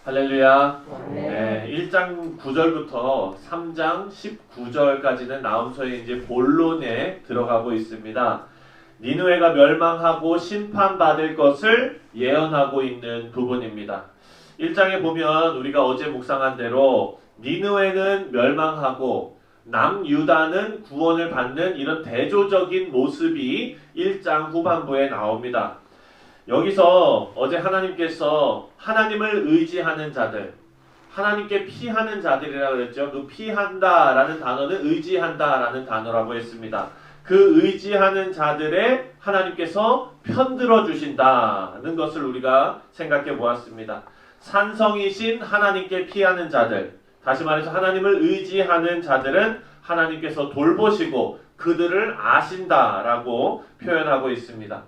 할렐루야. 네, 1장 9절부터 3장 19절까지는 나움서의 이제 본론에 들어가고 있습니다. 니느웨가 멸망하고 심판받을 것을 예언하고 있는 부분입니다. 1장에 보면 우리가 어제 묵상한 대로 니느웨는 멸망하고 남유다는 구원을 받는 이런 대조적인 모습이 1장 후반부에 나옵니다. 여기서 어제 하나님께서 하나님을 의지하는 자들, 하나님께 피하는 자들이라고 그랬죠. 그 피한다 라는 단어는 의지한다 라는 단어라고 했습니다. 그 의지하는 자들의 하나님께서 편들어 주신다는 것을 우리가 생각해 보았습니다. 산성이신 하나님께 피하는 자들, 다시 말해서 하나님을 의지하는 자들은 하나님께서 돌보시고 그들을 아신다라고 표현하고 있습니다.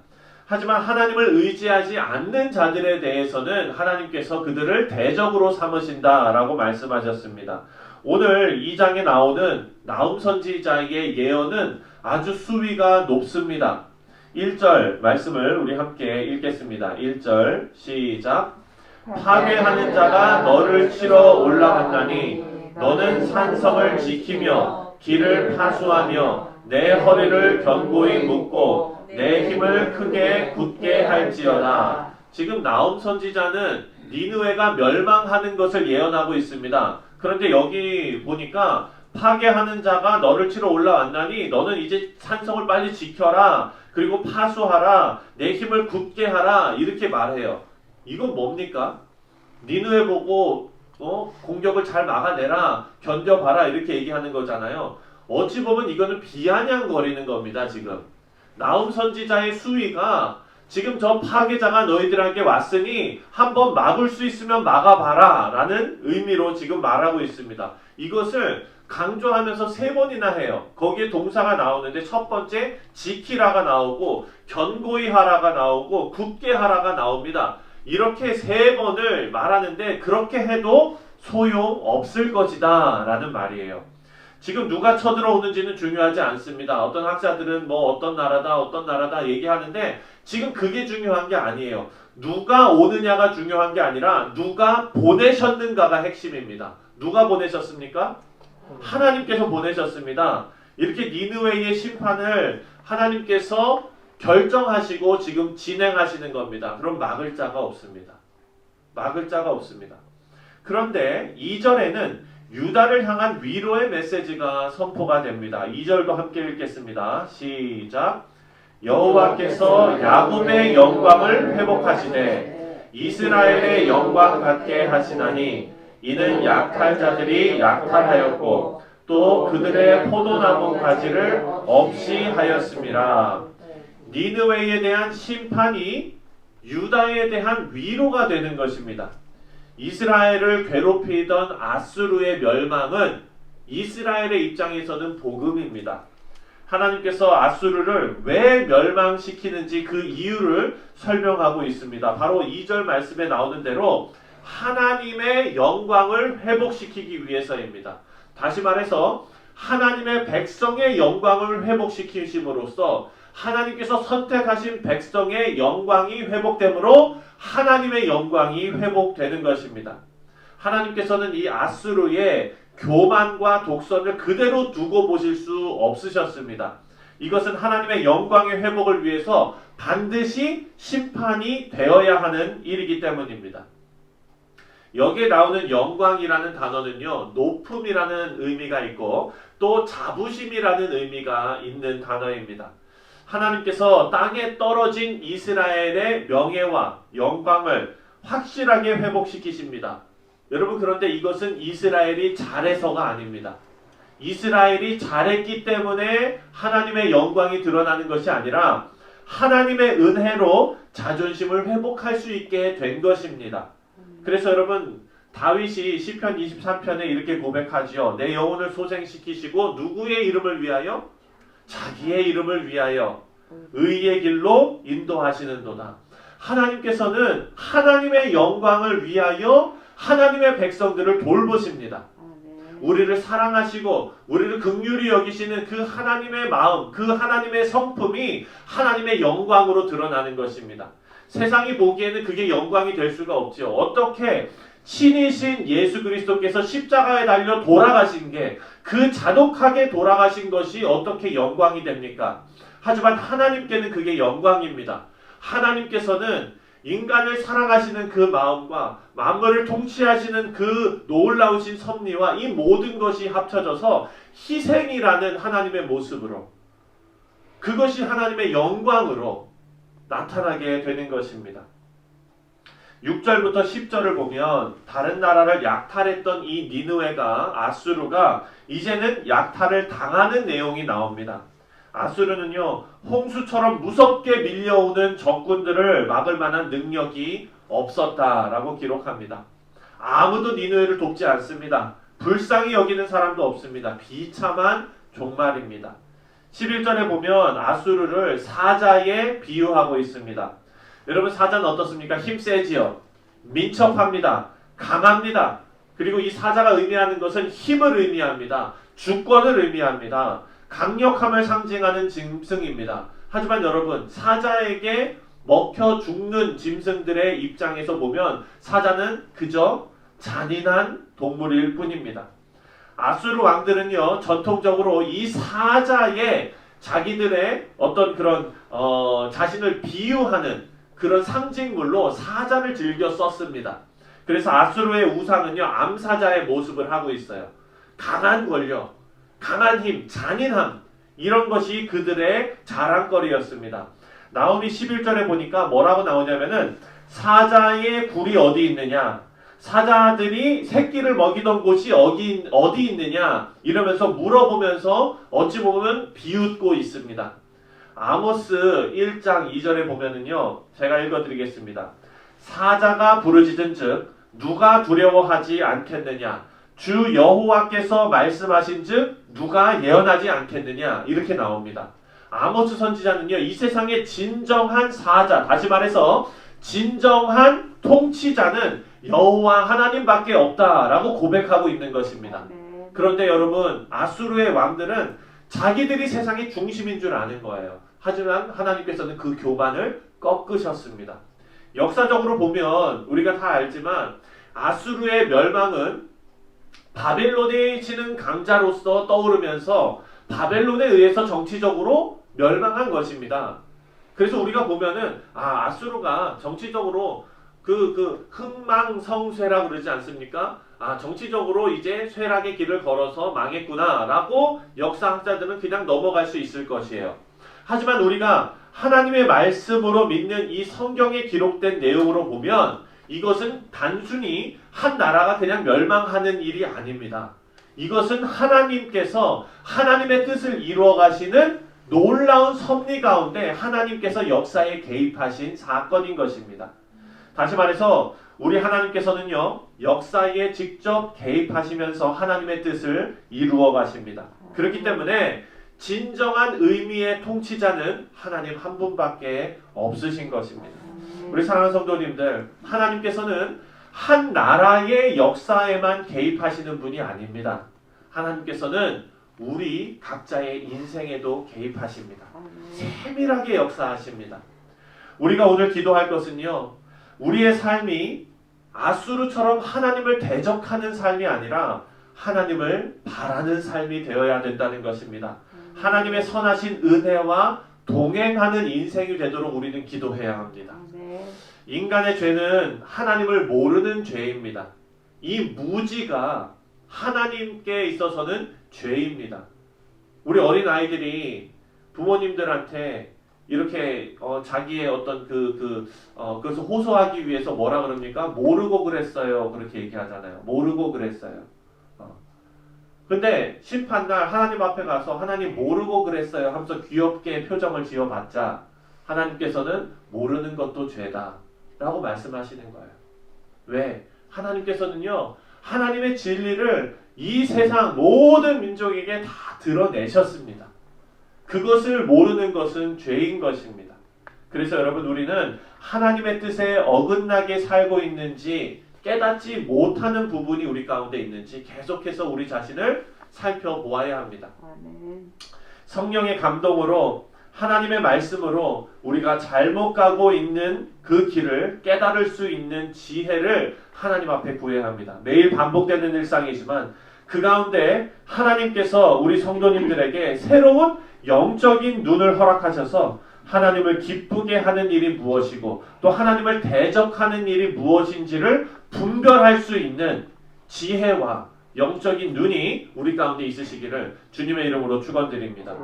하지만 하나님을 의지하지 않는 자들에 대해서는 하나님께서 그들을 대적으로 삼으신다라고 말씀하셨습니다. 오늘 2장에 나오는 나움 선지자의 예언은 아주 수위가 높습니다. 1절 말씀을 우리 함께 읽겠습니다. 1절 시작. 파괴하는 자가 너를 치러 올라갔나니 너는 산성을 지키며 길을 파수하며 내 허리를 견고히 묶고 내 힘을 크게 굳게 할지어다. 지금 나움 선지자는 니느웨가 멸망하는 것을 예언하고 있습니다. 그런데 여기 보니까 파괴하는 자가 너를 치러 올라왔나니 너는 이제 산성을 빨리 지켜라. 그리고 파수하라. 내 힘을 굳게 하라. 이렇게 말해요. 이건 뭡니까? 니느웨 보고 공격을 잘 막아내라. 견뎌봐라. 이렇게 얘기하는 거잖아요. 어찌 보면 이거는 비아냥거리는 겁니다. 지금. 나움 선지자의 수위가 지금 저 파괴자가 너희들에게 왔으니 한번 막을 수 있으면 막아봐라 라는 의미로 지금 말하고 있습니다. 이것을 강조하면서 3번이나 해요. 거기에 동사가 나오는데 첫 번째 지키라가 나오고 견고히 하라가 나오고 굳게 하라가 나옵니다. 이렇게 3번을 말하는데 그렇게 해도 소용없을 것이다 라는 말이에요. 지금 누가 쳐들어오는지는 중요하지 않습니다. 어떤 학자들은 어떤 나라다 얘기하는데 지금 그게 중요한 게 아니에요. 누가 오느냐가 중요한 게 아니라 누가 보내셨는가가 핵심입니다. 누가 보내셨습니까? 하나님께서 보내셨습니다. 이렇게 니느웨의 심판을 하나님께서 결정하시고 지금 진행하시는 겁니다. 그럼 막을 자가 없습니다. 막을 자가 없습니다. 그런데 2절에는 유다를 향한 위로의 메시지가 선포가 됩니다. 2절도 함께 읽겠습니다. 시작. 여호와께서 야곱의 영광을 회복하시되 이스라엘의 영광 같게 하시나니 이는 약탈 자들이 약탈하였고 또 그들의 포도나무 가지를 없이 하였음이라. 니느웨에 대한 심판이 유다에 대한 위로가 되는 것입니다. 이스라엘을 괴롭히던 아수르의 멸망은 이스라엘의 입장에서는 복음입니다. 하나님께서 아수르를 왜 멸망시키는지 그 이유를 설명하고 있습니다. 바로 2절 말씀에 나오는 대로 하나님의 영광을 회복시키기 위해서입니다. 다시 말해서 하나님의 백성의 영광을 회복시키심으로써 하나님께서 선택하신 백성의 영광이 회복되므로 하나님의 영광이 회복되는 것입니다. 하나님께서는 이 아수르의 교만과 독선을 그대로 두고 보실 수 없으셨습니다. 이것은 하나님의 영광의 회복을 위해서 반드시 심판이 되어야 하는 일이기 때문입니다. 여기에 나오는 영광이라는 단어는요, 높음이라는 의미가 있고 또 자부심이라는 의미가 있는 단어입니다. 하나님께서 땅에 떨어진 이스라엘의 명예와 영광을 확실하게 회복시키십니다. 여러분, 그런데 이것은 이스라엘이 잘해서가 아닙니다. 이스라엘이 잘했기 때문에 하나님의 영광이 드러나는 것이 아니라 하나님의 은혜로 자존심을 회복할 수 있게 된 것입니다. 그래서 여러분, 다윗이 시편 23편에 이렇게 고백하지요. 내 영혼을 소생시키시고 누구의 이름을 위하여? 자기의 이름을 위하여 의의 길로 인도하시는도다. 하나님께서는 하나님의 영광을 위하여 하나님의 백성들을 돌보십니다. 우리를 사랑하시고 우리를 긍휼히 여기시는 그 하나님의 마음, 그 하나님의 성품이 하나님의 영광으로 드러나는 것입니다. 세상이 보기에는 그게 영광이 될 수가 없죠. 어떻게 신이신 예수 그리스도께서 십자가에 달려 돌아가신 게, 그 잔혹하게 돌아가신 것이 어떻게 영광이 됩니까? 하지만 하나님께는 그게 영광입니다. 하나님께서는 인간을 사랑하시는 그 마음과 만물을 통치하시는 그 놀라우신 섭리와 이 모든 것이 합쳐져서 희생이라는 하나님의 모습으로, 그것이 하나님의 영광으로 나타나게 되는 것입니다. 6절부터 10절을 보면 다른 나라를 약탈했던 이 니느웨가, 아수르가 이제는 약탈을 당하는 내용이 나옵니다. 아수르는요, 홍수처럼 무섭게 밀려오는 적군들을 막을 만한 능력이 없었다라고 기록합니다. 아무도 니느웨를 돕지 않습니다. 불쌍히 여기는 사람도 없습니다. 비참한 종말입니다. 11절에 보면 아수르를 사자에 비유하고 있습니다. 여러분, 사자는 어떻습니까? 힘세지요. 민첩합니다. 강합니다. 그리고 이 사자가 의미하는 것은 힘을 의미합니다. 주권을 의미합니다. 강력함을 상징하는 짐승입니다. 하지만 여러분, 사자에게 먹혀 죽는 짐승들의 입장에서 보면 사자는 그저 잔인한 동물일 뿐입니다. 아수르 왕들은요, 전통적으로 이 사자에 자기들의 어떤 그런 자신을 비유하는 그런 상징물로 사자를 즐겨 썼습니다. 그래서 아수르의 우상은요, 암사자의 모습을 하고 있어요. 강한 권력, 강한 힘, 잔인함, 이런 것이 그들의 자랑거리였습니다. 나오미 11절에 보니까 뭐라고 나오냐면은, 사자의 굴이 어디 있느냐, 사자들이 새끼를 먹이던 곳이 어디 있느냐, 이러면서 물어보면서 어찌 보면 비웃고 있습니다. 아모스 1장 2절에 보면은요, 제가 읽어드리겠습니다. 사자가 부르짖은즉 누가 두려워하지 않겠느냐, 주 여호와께서 말씀하신즉 누가 예언하지 않겠느냐, 이렇게 나옵니다. 아모스 선지자는요, 이 세상의 진정한 사자, 다시 말해서 진정한 통치자는 여호와 하나님밖에 없다라고 고백하고 있는 것입니다. 그런데 여러분, 아수르의 왕들은 자기들이 세상의 중심인 줄 아는 거예요. 하지만 하나님께서는 그 교만을 꺾으셨습니다. 역사적으로 보면 우리가 다 알지만 아수르의 멸망은 바벨론에 치는 강자로서 떠오르면서 바벨론에 의해서 정치적으로 멸망한 것입니다. 그래서 우리가 보면은 아수르가 정치적으로 그 흥망성쇠라고 그러지 않습니까? 정치적으로 이제 쇠락의 길을 걸어서 망했구나라고 역사학자들은 그냥 넘어갈 수 있을 것이에요. 하지만 우리가 하나님의 말씀으로 믿는 이 성경에 기록된 내용으로 보면 이것은 단순히 한 나라가 그냥 멸망하는 일이 아닙니다. 이것은 하나님께서 하나님의 뜻을 이루어 가시는 놀라운 섭리 가운데 하나님께서 역사에 개입하신 사건인 것입니다. 다시 말해서 우리 하나님께서는요, 역사에 직접 개입하시면서 하나님의 뜻을 이루어 가십니다. 그렇기 때문에 진정한 의미의 통치자는 하나님 한 분밖에 없으신 것입니다. 우리 사랑하는 성도님들, 하나님께서는 한 나라의 역사에만 개입하시는 분이 아닙니다. 하나님께서는 우리 각자의 인생에도 개입하십니다. 세밀하게 역사하십니다. 우리가 오늘 기도할 것은요, 우리의 삶이 아수르처럼 하나님을 대적하는 삶이 아니라 하나님을 바라는 삶이 되어야 된다는 것입니다. 하나님의 선하신 은혜와 동행하는 인생이 되도록 우리는 기도해야 합니다. 인간의 죄는 하나님을 모르는 죄입니다. 이 무지가 하나님께 있어서는 죄입니다. 우리 어린 아이들이 부모님들한테 이렇게 자기의 어떤 그것을 호소하기 위해서 뭐라 그럽니까? 모르고 그랬어요. 그렇게 얘기하잖아요. 모르고 그랬어요. 근데 심판날 하나님 앞에 가서 하나님 모르고 그랬어요 하면서 귀엽게 표정을 지어봤자 하나님께서는 모르는 것도 죄다 라고 말씀하시는 거예요. 왜? 하나님께서는요, 하나님의 진리를 이 세상 모든 민족에게 다 드러내셨습니다. 그것을 모르는 것은 죄인 것입니다. 그래서 여러분, 우리는 하나님의 뜻에 어긋나게 살고 있는지 깨닫지 못하는 부분이 우리 가운데 있는지 계속해서 우리 자신을 살펴보아야 합니다. 성령의 감동으로 하나님의 말씀으로 우리가 잘못 가고 있는 그 길을 깨달을 수 있는 지혜를 하나님 앞에 구해야 합니다. 매일 반복되는 일상이지만 그 가운데 하나님께서 우리 성도님들에게 새로운 영적인 눈을 허락하셔서 하나님을 기쁘게 하는 일이 무엇이고 또 하나님을 대적하는 일이 무엇인지를 분별할 수 있는 지혜와 영적인 눈이 우리 가운데 있으시기를 주님의 이름으로 축원드립니다.